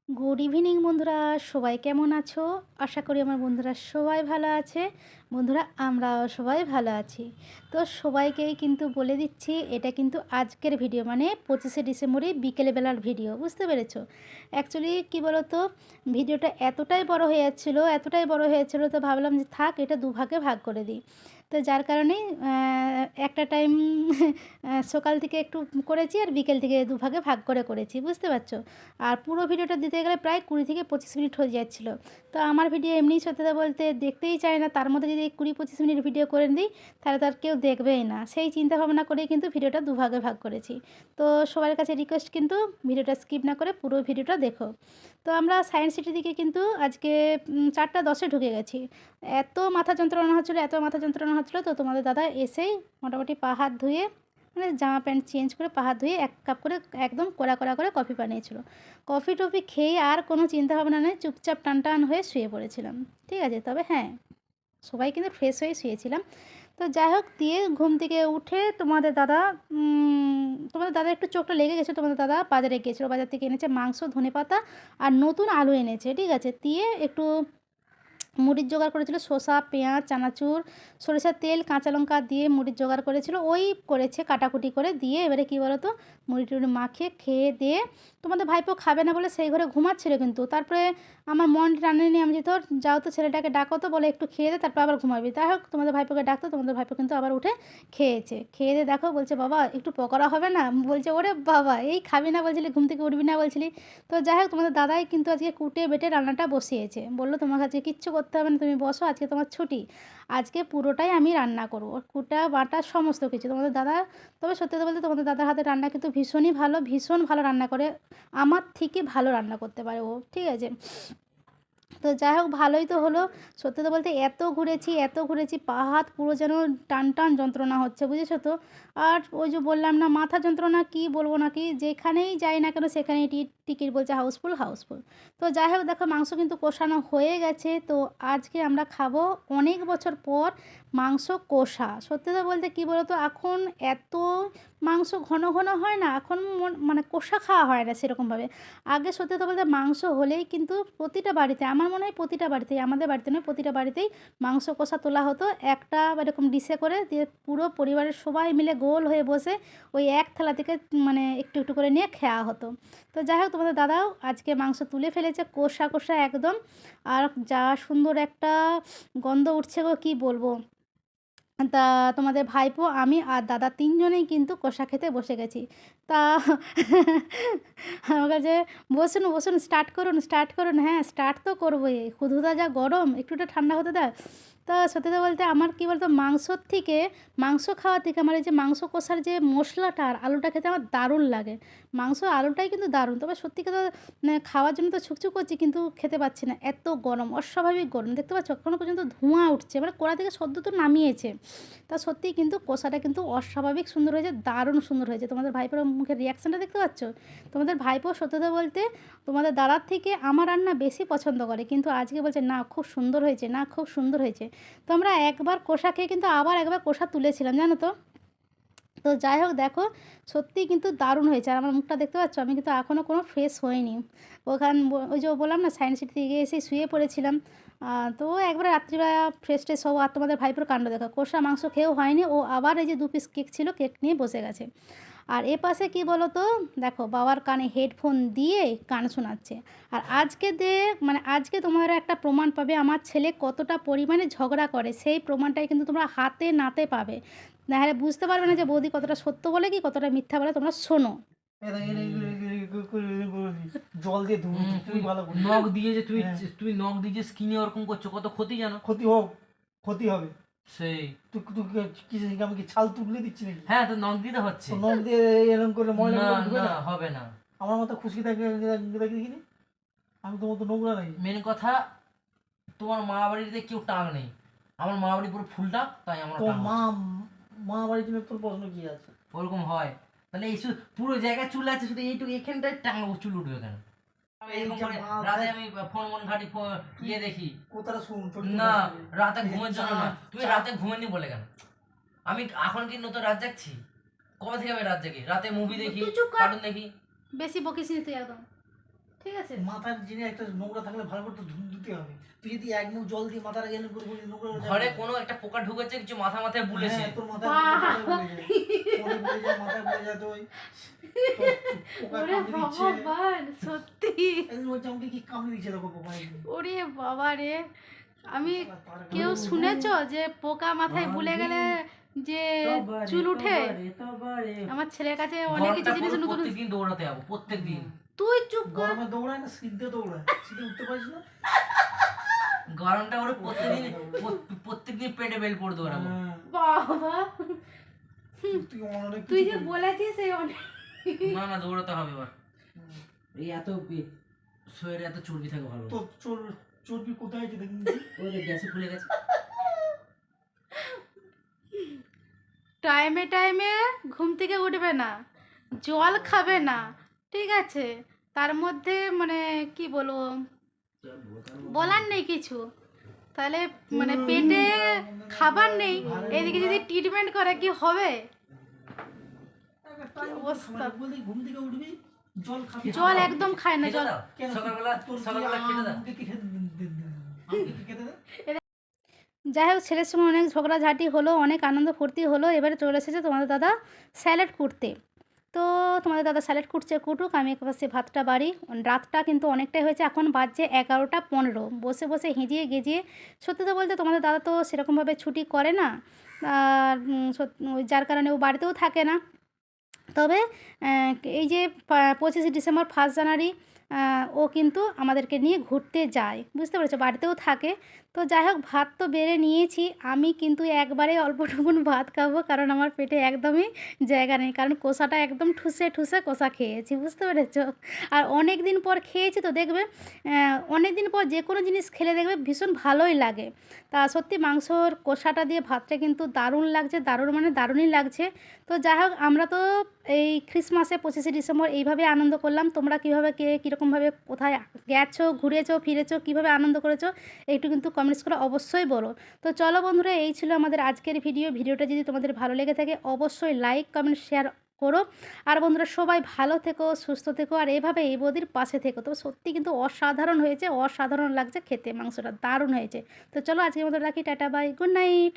Good evening বন্ধুরা, সবাই কেমন আছো? আশা করি আমার বন্ধুরা সবাই ভালো আছে। বন্ধুরা, আমরাও সবাই ভালো আছি। তো সবাইকেই কিন্তু বলে দিচ্ছি, এটা কিন্তু আজকের ভিডিও, মানে 25শে ডিসেম্বরে বিকেলবেলার ভিডিও, বুঝতে পেরেছো? অ্যাকচুয়ালি কী বলো তো, ভিডিওটা এতটাই বড় হয়ে যাচ্ছিলো, তো ভাবলাম যে থাক, এটা দুভাগে ভাগ করে দিই। তো যার কারণেই একটা টাইম সকাল থেকে একটু করেছি, আর বিকেল থেকে দুভাগে ভাগ করে করেছি, বুঝতে পারছো? আর পুরো ভিডিওটা দিতে গেলে প্রায় 20 থেকে 25 মিনিট হয়ে যাচ্ছিলো। তো আমার ভিডিও এমনিই সত্যি কথা বলতে দেখতেই চায় না, তার মধ্যে যদি 20-25 মিনিট ভিডিও করে দিই তাহলে তো আর কেউ দেখবেই না। সেই চিন্তা ভাবনা করেই কিন্তু ভিডিওটা দুভাগে ভাগ করেছি। তো সবার কাছে রিকোয়েস্ট, কিন্তু ভিডিওটা স্কিপ না করে পুরো ভিডিওটা দেখো। তো আমরা সায়েন্স সিটির দিকে কিন্তু আজকে 4টা 10-এ ঢুকে গেছি। এত মাথা যন্ত্রণা হচ্ছিলো, তো তোমাদের দাদা এসেই মোটামুটি পা হাত ধুয়ে, মানে জামা প্যান্ট চেঞ্জ করে পা হাত ধুয়ে 1 কাপ করে একদম কড়া কড়া করে কফি বানিয়েছিল। কফি টফি খেয়ে আর কোনো চিন্তাভাবনা নেই, চুপচাপ টান টান হয়ে শুয়ে পড়েছিলাম। ঠিক আছে, তবে হ্যাঁ, সবাই কিন্তু ফ্রেশ হয়ে শুয়েছিলাম। তো যাই হোক, দিয়ে ঘুম থেকে উঠে তোমাদের দাদা একটু চোখটা লেগে গেছে। তোমাদের দাদা বাজারে গিয়েছিলো, বাজার থেকে এনেছে মাংস, ধনেপাতা আর নতুন আলু এনেছে। ঠিক আছে, দিয়ে একটু মুড়ির জোগাড় করেছিল, শসা, পেঁয়াজ, চানাচুর, সরিষার তেল, কাঁচা লঙ্কা দিয়ে মুড়ির জোগাড় করেছিল। ওই করেছে কাটাকুটি করে দিয়ে, এবারে কী বলো তো, মুড়ি টুড়ি মাখিয়ে খেয়ে দিয়ে তোমাদের ভাইপো খাবে না বলে সেই ঘরে ঘুমাচ্ছিল। কিন্তু তারপরে আমার মন টানেনি, আমি যে তোর যাও তো, ছেলেটাকে ডাকো তো, বলে একটু খেয়ে দে তারপর আবার ঘুমাবি। তাই হোক, তোমাদের ভাইপোকে ডাকতো, তোমাদের ভাইপো কিন্তু আবার উঠে খেয়েছে। খেয়ে দিয়ে দেখো, বলছে বাবা একটু পকোড়া হবে না? বলছে ওরে বাবা, এই খাবি না বলছিলি, ঘুম থেকে উঠবি না বলছিলি। তো যাই হোক, তোমাদের দাদাই কিন্তু আজকে কুটে বেটে রান্নাটা বসিয়েছে। বললো তোমার কাছে কিচ্ছু করতে হবে না, তুমি বসো, আজকে তোমার ছুটি, আজকে পুরোটাই আমি রান্না করবো, কুটা বাটা সমস্ত কিছু তোমাদের দাদা। তবে সত্যি কথা বলতে, তোমাদের দাদার হাতের রান্না কিন্তু ভীষণই ভালো, ভীষণ ভালো রান্না করে, আমার থেকে ভালো রান্না করতে পারে ও। ঠিক আছে, তো যাই হোক, ভালোই তো হলো। সত্যি তো বলতে এত ঘুরেছি পা হাত পুরো যেন টান টান যন্ত্রণা হচ্ছে, বুঝেছো তো? আর ওই যে বললাম না, মাথা যন্ত্রণা কি বলবো নাকি, যেখানেই যাই না কেন সেখানেই টিকিট বলছে হাউসফুল হাউসফুল। তো যাই হোক, দেখো মাংস কিন্তু কষানো হয়ে গেছে। তো আজকে আমরা খাবো অনেক বছর পর মাংস কষা। সত্যি তো বলতে কী বলো তো, এখন এত মাংস ঘন ঘন হয় না, এখন মানে কষা খাওয়া হয় না সেরকমভাবে। আগে সত্যি কথা বলতে মাংস হলেই কিন্তু প্রতিটা বাড়িতে, আমার মনে হয় প্রতিটা বাড়িতেই, আমাদের বাড়িতে নয় প্রতিটা বাড়িতেই মাংস কষা তোলা হতো একটা এরকম ডিশে করে, দিয়ে পুরো পরিবারের সবাই মিলে গোল হয়ে বসে ওই এক থালা থেকে মানে একটু একটু করে নিয়ে খাওয়া হতো। তো যাই হোক, তোমাদের দাদাও আজকে মাংস তুলে ফেলেছে কষা কষা একদম। আর যা সুন্দর একটা গন্ধ উঠছে গো, কী বলবো। তা তোমাদের ভাইপো, আমি আর দাদা তিনজনেই কিন্তু কষা খেতে বসে গেছি। তা আমার কাছে, বসুন বসুন, স্টার্ট করুন স্টার্ট করুন। হ্যাঁ, স্টার্ট তো করবোই, হুদহুদা যা গরম, একটুটা ঠান্ডা হতে দাও। তা সত্যি কথা বলতে, আমার কী বলতো, মাংস খাওয়ার থেকে আমার এই যে মাংস কষার যে মশলাটা আর আলুটা খেতে আমার দারুণ লাগে। মাংস আলুটাই কিন্তু দারুণ, তবে সত্যি কথা মানে খাওয়ার জন্য তো ছুকছুক করছি, কিন্তু খেতে পাচ্ছি না, এত গরম, অস্বাভাবিক গরম। দেখতে পাচ্ছ এখনও পর্যন্ত ধোঁয়া উঠছে, মানে কড়া থেকে সদ্য তো নামিয়েছে। তা সত্যিই কিন্তু কষাটা কিন্তু অস্বাভাবিক সুন্দর হয়েছে, দারুণ সুন্দর হয়েছে। তোমাদের ভাইপোর মুখের রিয়াকশানটা দেখতে পাচ্ছ? তোমাদের ভাইপো সত্যি কথা বলতে তোমাদের দাদার থেকে আমার রান্না বেশি পছন্দ করে, কিন্তু আজকে বলছে না খুব সুন্দর হয়েছে, না খুব সুন্দর হয়েছে। তো আমরা একবার কষা খেয়ে কিন্তু আবার একবার কষা তুলেছিলাম, জানো তো? তো যাই হোক, দেখো সত্যিই কিন্তু দারুণ হয়েছে। আর আমার মুখটা দেখতে পাচ্ছ, আমি কিন্তু এখনও কোনো ফ্রেশ হইনি। ওই যে বললাম না, সায়েন্স সিটি থেকে এসে শুয়ে পড়েছিলাম। তো একবারে রাত্রিবেলা ফ্রেশ ট্রেশ হবো, আর তোমাদের ভাইপোর কাণ্ড দেখো, কষা মাংস খেয়েও হয়নি, ও আবার এই যে 2 পিস কেক ছিল, কেক নিয়ে বসে গেছে। আর এপাশে কী বলো তো, দেখো বাবার কানে হেডফোন দিয়ে গান শোনাচ্ছে। আর আজকে তোমরা একটা প্রমাণ পাবে আমার ছেলে কতটা পরিমাণে ঝগড়া করে, সেই প্রমাণটাই কিন্তু তোমরা হাতে নাতে পাবে। নাহলে বুঝতে পারবে না যে বৌদি কতটা সত্য বলে কি কতটা মিথ্যা বলে। তোমরা শোনো। জল দিয়ে ধুবো, তুই ভালো করিস। নখ দিয়ে যে হ্যাঁ। তুমি নখ দিয়ে যে স্কিনে ওরকম করছো, কত ক্ষতি জানো? ক্ষতি হোক, ক্ষতি হবে। সেই তুই তুই কি আমি কি ছাল তুলে দিচ্ছি নাকি? হ্যাঁ, তো নখ দিতে হচ্ছে। তো নখ দিয়ে এরকম করে ময়লা না ঢুকবে না, না? হবে না। আমার মতো খুশকি থাকে দেখিনি, আমি তো মতো নোংরা নাই। মেন কথা, তোমার মা বাড়িতে কেউ টাক নেই, আমার মা বাড়ি পুরো ফুল টাক, তাই আমার তো টাক মা হচ্ছে। মা বাড়ির জন্য তোর প্রশ্ন কি আছে? ওরকম হয়, তাহলে এই পুরো জায়গায় চুল আছে, শুধু এইটুকু এখানটায় টাঙাবো, চুল উঠবে কেন? আমি এই এরকম যে করে মা রাতে আমি ফোন ঘাটি, দেখি। কোথাটা শুন, না, রাতে ঘুমের জন্য না। তুমি চা- রাতে ঘুমেননি বলে কেন? আমি এখন কি নতুন রাত জাগছি? কবে থেকে আমি রাত জাগি? রাতে মুভি দেখি, তুই চুপ কর, কার্টুন দেখি। বেশি বকিস নি তুই একদম। ঠিক আছে? মাথার জিনিস একটা নোংরা থাকলে ভালো করে তো ধুতে হবে। তুই যদি এক মুখ জল দিয়ে মাথাটা গেলে করে বলি নোংরা হয়ে যাবে। ঘরে কোনো একটা পোকা ঢুকেছে, কিছু মাথায় বুলেছে। হ্যাঁ, তোর মাথায় বাহ! বুলে যায়। পরে বুলে যায়, মাথায় বুলে যায় তো ওই পোকা ওরে কামড়ে দিচ্ছে। ভগবান, সত্যি। একদিন বলছে আমাকে কি কামড়ে দিচ্ছে দেখো পোকা একদিন। ওরে বাবা রে, আমি তার কেউ শুনেছো যে পোকা মাথায় বুলে গেলে যে চুল উঠে? আমার ছেলের কাছে অনেক কিছু জিনিস নতুন। প্রত্যেকদিন দৌড়াতে যাবো, প্রত্যেকদিন। তুই চুপ কর। গরমে দৌড়ায় না, সিদ্ধে দৌড়ায়, সিদ্ধে উঠতে পারিস না। গরমটা ওর প্রত্যেকদিন পেটে বেল পড়ে দৌড়াবো। হ্যাঁ, বাবা, তুই অনেক তুই কিছু যে করবি। বলেছিস এই অনেক। না দৌড়াতে হবে এবার। এই এত শরীরে এত চর্বি থাকে ভালো। তোর চর্বি কোথায় আছে দেখুন। ওই যে গ্যাসে ফুলে গেছে। টাইমে টাইমে ঘুম থেকে উঠবে না, জল খাবে না, ঠিক আছে? তার মধ্যে মানে কি বলবো, বলার নেই কিছু। তাহলে মানে পেটে খাবার নেই, এদিকে যদি ট্রিটমেন্ট করে কি হবে? অবস্থা। বলতে ঘুম থেকে উঠবি, জল খাবি। জল একদম খায় না, খেতে জল। দাও। কেন? সকালবেলা তোর কি সকালবেলা খেতে দাও। আমাকে কি খেতে দে? আমাকে কি খেতে দে? যাই হোক, ছেলের সঙ্গে অনেক ঝগড়াঝাটি হলো, অনেক আনন্দ ফুর্তি হলো। এবারে চলে এসেছে তোমাদের দাদা স্যালাড কুটতে। তো তোমাদের দাদা স্যালাড কুটুক, আমি পাশে ভাতটা বাড়ি। রাতটা কিন্তু অনেকটাই হয়েছে, এখন বাজছে 11টা 15। বসে বসে হেজিয়ে গেজিয়ে, সত্যি তো বলতে তোমাদের দাদা তো সেরকমভাবে ছুটি করে না, আর যার কারণে ও বাড়িতেও থাকে না। তবে এই যে 25 ডিসেম্বর 1 জানুয়ারি ও কিন্তু আমাদেরকে নিয়ে ঘুরতে যায়, বুঝতে পেরেছো? বাড়িতেও থাকে। তো যাই হোক, ভাত তো বেড়ে নিয়েছি, আমি কিন্তু একবারে অল্পটুকুন ভাত খাবো, কারণ আমার পেটে একদমই জায়গা নেই, কারণ কষাটা একদম ঠুসে ঠুসে কষা খেয়েছি, বুঝতে পেরেছো? আর অনেক দিন পর খেয়েছি তো দেখবে, অনেক দিন পর যে কোনো জিনিস খেলে দেখবে ভীষণ ভালোই লাগে। তা সত্যি মাংসর কষাটা দিয়ে ভাতটা কিন্তু দারুণ লাগছে, দারুণ মানে দারুণই লাগছে। তো যাই হোক, আমরা তো এই ক্রিসমাসে 25 ডিসেম্বর এইভাবে আনন্দ করলাম। তোমরা কীভাবে, কে কীরকমভাবে, কোথায় গেছো, ঘুরেছো, ফিরেছো, কীভাবে আনন্দ করেছো, একটু কিন্তু কমেন্টস করে অবশ্যই বলো। তো চলো বন্ধুরা, এই ছিল আমাদের আজকের ভিডিওটা যদি তোমাদের ভালো লেগে থাকে অবশ্যই লাইক কমেন্ট শেয়ার করো। আর বন্ধুরা সবাই ভালো থেকো, সুস্থ থেকো, আর এইভাবে এই বৌদির পাশে থেকো। তো সত্যি কিন্তু অসাধারণ হয়েছে, অসাধারণ লাগছে খেতে, মাংসটা দারুণ হয়েছে। তো চলো আজকের মতো রাখি, টাটা বাই, গুড নাইট।